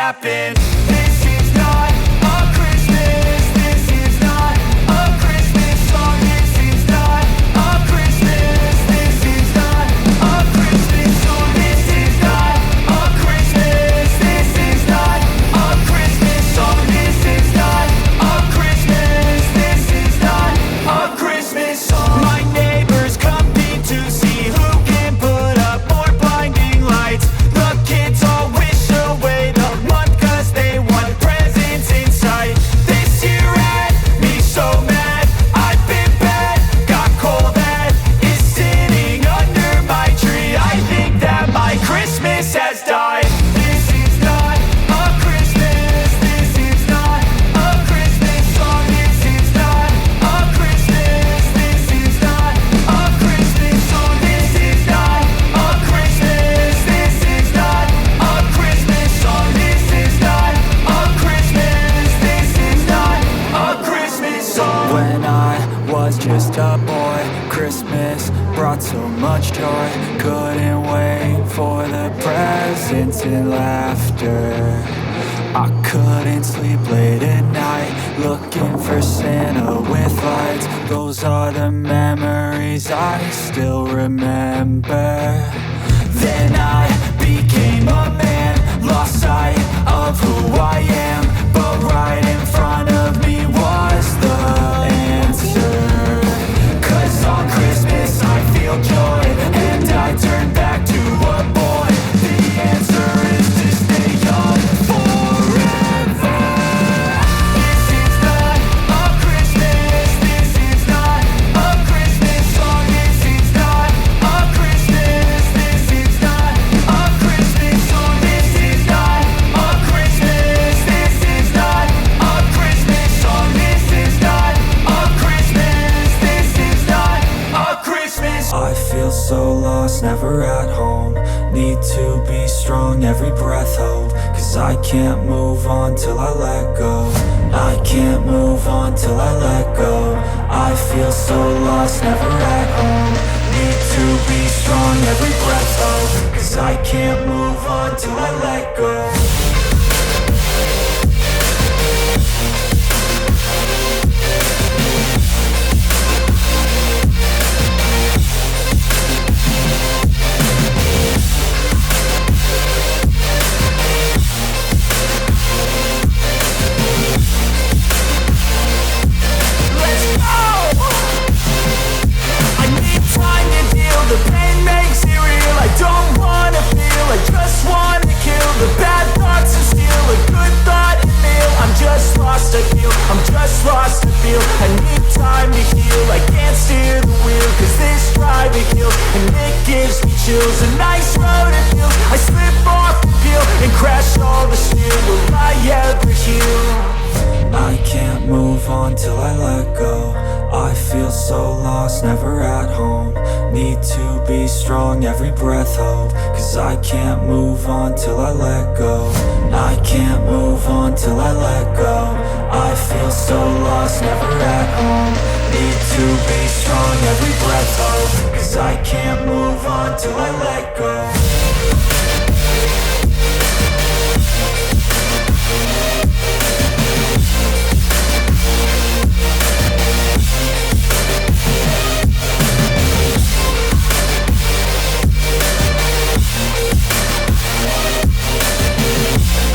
happen. This is not a Christmas. This is not a Christmas song. This is not a Christmas. This is not a Christmas song. This is not a Christmas. This is not a Christmas song. This is not a Christmas. This is not a Christmas song. My neighbors compete to see who can put up more blinding lights. The kids all wish away the month 'cause they want presents in sight. This year had me so mad, I've been bad, got coal that is sitting under my tree. I think that my Christmas has died. This is not a Christmas. This is not a Christmas song. This is not a Christmas. This is not a Christmas song. This is not a Christmas. This is not a Christmas song. This is not a Christmas. This is not a Christmas song. When I was just a boy, Christmas brought so much joy. Couldn't wait for the presents and laughter. I couldn't sleep late at night, looking for Santa with lights. Those are the memories I still remember. Then I became a man, lost sight of who I am, but right in front of me was the answer. 'Cause on Christmas I feel joy, and I turn back to a boy. The answer is to stay young forever. This is not a Christmas. This is not a Christmas song. This is not a Christmas. This is not a Christmas song. This is not a Christmas. This is not a Christmas song. This is not a Christmas. This is not a Christmas. I feel so lost, never at home. Need to be strong, every breath hold. 'Cause I can't move on till I let go. I can't move on till I let go. I feel so lost, never at home. Need to be strong, every breath hold. 'Cause I can't move on till I let go. Let's go! I need time to deal, the pain makes it real. I don't wanna feel, I just wanna kill the bad thoughts and steal a good thought and meal. I'm just lost to feel, I'm just lost to feel. I need time to heal, I can't steer the wheel. 'Cause this drive it kills, and it gives me chills. A nice road it feels, I slip off the peel and crash all the steel. Will I ever heal? I can't move on till I let go. I feel so lost, never at home. Need to be strong, every breath hold. 'Cause I can't move on till I let go. I can't move on till I let go. I feel so lost, never at home. Need to be strong, every breath hold. 'Cause I can't move on till I let go.